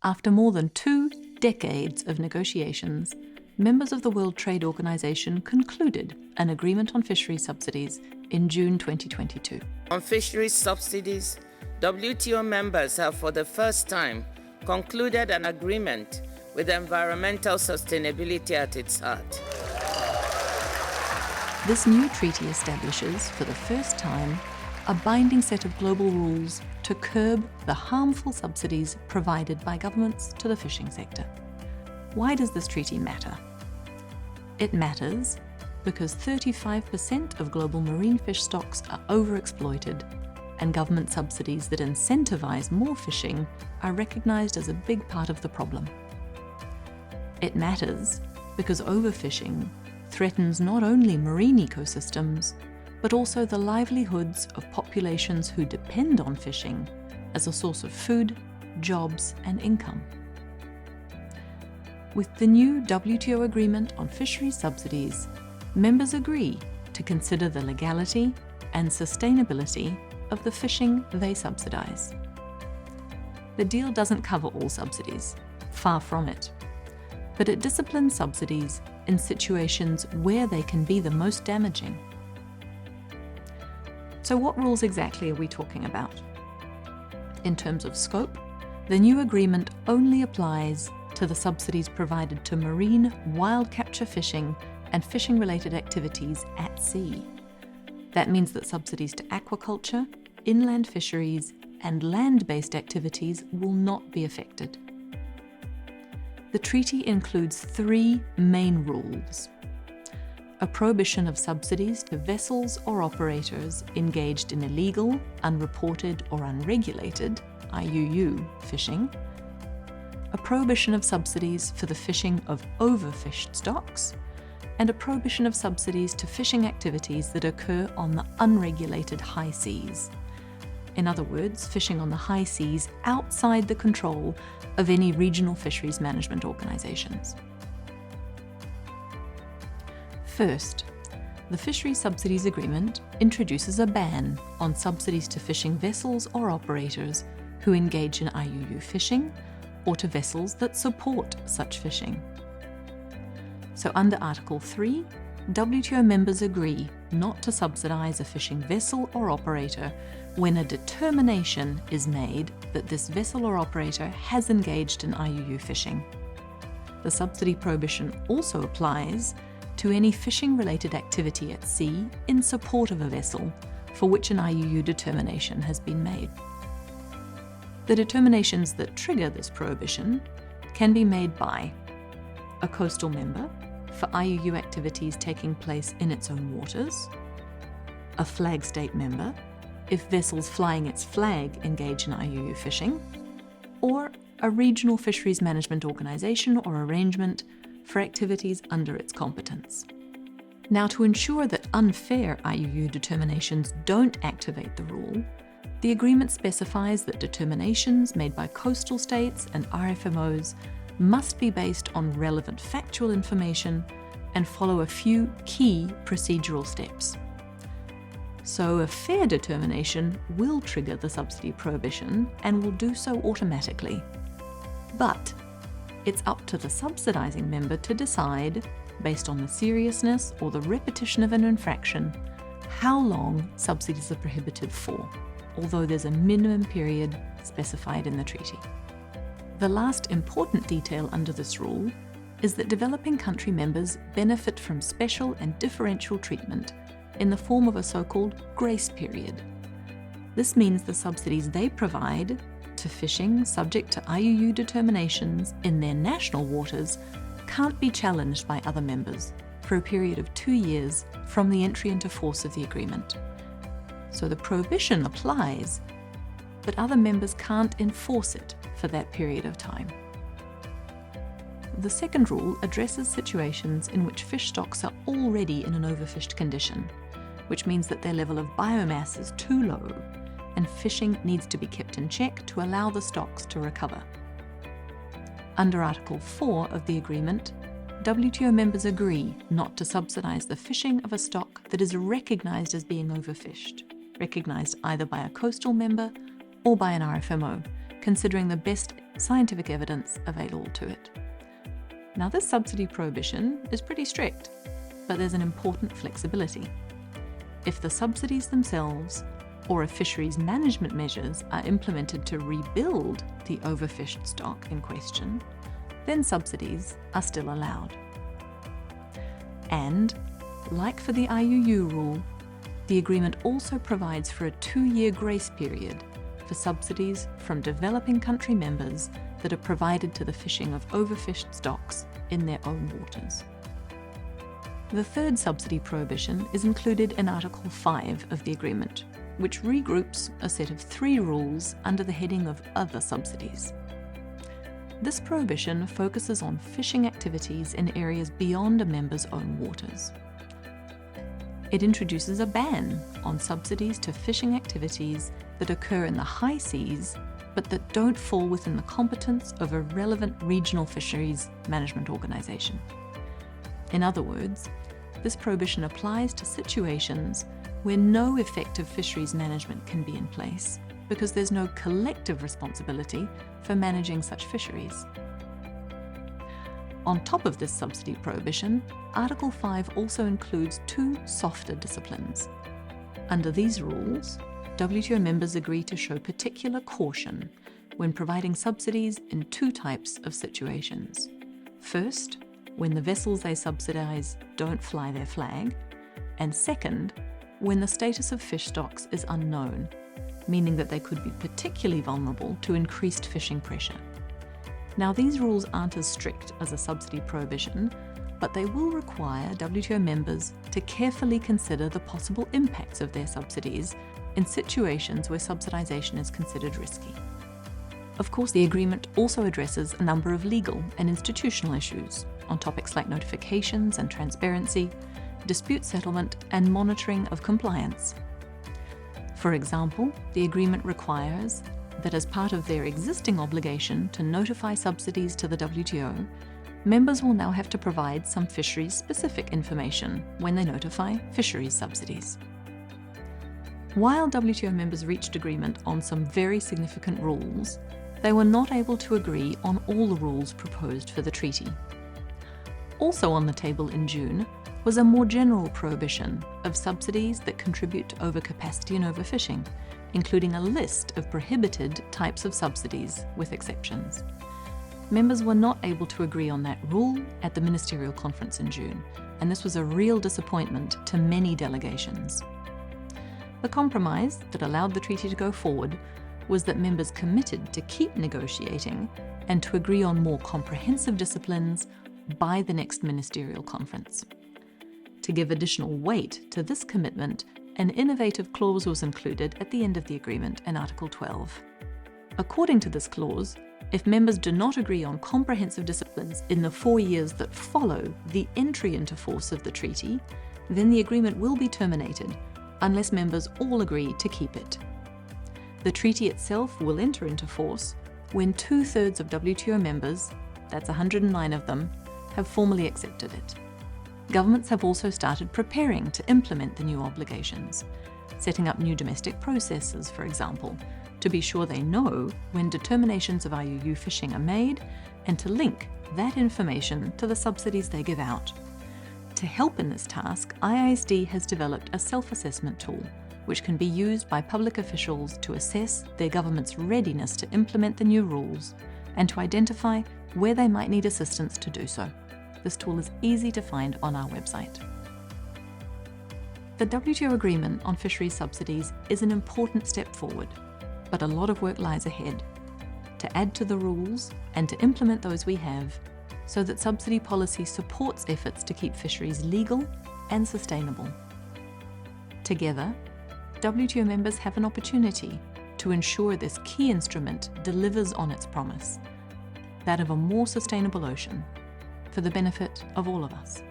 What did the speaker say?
After more than 2 decades of negotiations, members of the World Trade Organization concluded an agreement on fisheries subsidies in June 2022. On fisheries subsidies, WTO members have for the first time concluded an agreement with environmental sustainability at its heart. This new treaty establishes, for the first time, a binding set of global rules to curb the harmful subsidies provided by governments to the fishing sector. Why does this treaty matter? It matters because 35% of global marine fish stocks are overexploited, and government subsidies that incentivize more fishing are recognized as a big part of the problem. It matters because overfishing threatens not only marine ecosystems, but also the livelihoods of populations who depend on fishing as a source of food, jobs, and income. With the new WTO Agreement on Fisheries Subsidies, members agree to consider the legality and sustainability of the fishing they subsidize. The deal doesn't cover all subsidies, far from it, but it disciplines subsidies in situations where they can be the most damaging. So what rules exactly are we talking about? In terms of scope, the new agreement only applies to the subsidies provided to marine wild capture fishing and fishing-related activities at sea. That means that subsidies to aquaculture, inland fisheries, and land-based activities will not be affected. The treaty includes 3 main rules: a prohibition of subsidies to vessels or operators engaged in illegal, unreported, or unregulated IUU fishing, a prohibition of subsidies for the fishing of overfished stocks, and a prohibition of subsidies to fishing activities that occur on the unregulated high seas. In other words, fishing on the high seas outside the control of any regional fisheries management organizations. First, the Fisheries Subsidies Agreement introduces a ban on subsidies to fishing vessels or operators who engage in IUU fishing, or to vessels that support such fishing. So under Article 3, WTO members agree not to subsidize a fishing vessel or operator when a determination is made that this vessel or operator has engaged in IUU fishing. The subsidy prohibition also applies to any fishing-related activity at sea in support of a vessel for which an IUU determination has been made. The determinations that trigger this prohibition can be made by a coastal member for IUU activities taking place in its own waters, a flag state member if vessels flying its flag engage in IUU fishing, or a regional fisheries management organization or arrangement for activities under its competence. Now, to ensure that unfair IUU determinations don't activate the rule, the agreement specifies that determinations made by coastal states and RFMOs must be based on relevant factual information and follow a few key procedural steps. So a fair determination will trigger the subsidy prohibition and will do so automatically. But it's up to the subsidizing member to decide, based on the seriousness or the repetition of an infraction, how long subsidies are prohibited for, although there's a minimum period specified in the treaty. The last important detail under this rule is that developing country members benefit from special and differential treatment in the form of a so-called grace period. This means the subsidies they provide to fishing subject to IUU determinations in their national waters can't be challenged by other members for a period of 2 years from the entry into force of the agreement. So the prohibition applies, but other members can't enforce it for that period of time. The second rule addresses situations in which fish stocks are already in an overfished condition, which means that their level of biomass is too low and fishing needs to be kept in check to allow the stocks to recover. Under Article 4 of the agreement, WTO members agree not to subsidize the fishing of a stock that is recognized as being overfished, recognized either by a coastal member or by an RFMO, considering the best scientific evidence available to it. Now, this subsidy prohibition is pretty strict, but there's an important flexibility. If the subsidies themselves or if fisheries management measures are implemented to rebuild the overfished stock in question, then subsidies are still allowed. And, like for the IUU rule, the agreement also provides for a 2-year grace period for subsidies from developing country members that are provided to the fishing of overfished stocks in their own waters. The third subsidy prohibition is included in Article 5 of the agreement, which regroups a set of 3 rules under the heading of other subsidies. This prohibition focuses on fishing activities in areas beyond a member's own waters. It introduces a ban on subsidies to fishing activities that occur in the high seas but that don't fall within the competence of a relevant regional fisheries management organisation. In other words, this prohibition applies to situations where no effective fisheries management can be in place because there's no collective responsibility for managing such fisheries. On top of this subsidy prohibition, Article 5 also includes 2 softer disciplines. Under these rules, WTO members agree to show particular caution when providing subsidies in 2 types of situations. First, when the vessels they subsidize don't fly their flag, and second, when the status of fish stocks is unknown, meaning that they could be particularly vulnerable to increased fishing pressure. Now, these rules aren't as strict as a subsidy prohibition, but they will require WTO members to carefully consider the possible impacts of their subsidies in situations where subsidization is considered risky. Of course, the agreement also addresses a number of legal and institutional issues on topics like notifications and transparency, dispute settlement, and monitoring of compliance. For example, the agreement requires that as part of their existing obligation to notify subsidies to the WTO, members will now have to provide some fisheries-specific information when they notify fisheries subsidies. While WTO members reached agreement on some very significant rules, they were not able to agree on all the rules proposed for the treaty. Also on the table in June was a more general prohibition of subsidies that contribute to overcapacity and overfishing, including a list of prohibited types of subsidies with exceptions. Members were not able to agree on that rule at the ministerial conference in June, and this was a real disappointment to many delegations. The compromise that allowed the treaty to go forward was that members committed to keep negotiating and to agree on more comprehensive disciplines by the next ministerial conference. To give additional weight to this commitment, an innovative clause was included at the end of the agreement in Article 12. According to this clause, if members do not agree on comprehensive disciplines in the 4 years that follow the entry into force of the treaty, then the agreement will be terminated unless members all agree to keep it. The treaty itself will enter into force when 2/3 of WTO members, that's 109 of them, have formally accepted it. Governments have also started preparing to implement the new obligations, setting up new domestic processes, for example, to be sure they know when determinations of IUU fishing are made and to link that information to the subsidies they give out. To help in this task, IISD has developed a self-assessment tool which can be used by public officials to assess their government's readiness to implement the new rules and to identify where they might need assistance to do so. This tool is easy to find on our website. The WTO Agreement on Fisheries Subsidies is an important step forward, but a lot of work lies ahead to add to the rules and to implement those we have so that subsidy policy supports efforts to keep fisheries legal and sustainable. Together, WTO members have an opportunity to ensure this key instrument delivers on its promise, that of a more sustainable ocean, for the benefit of all of us.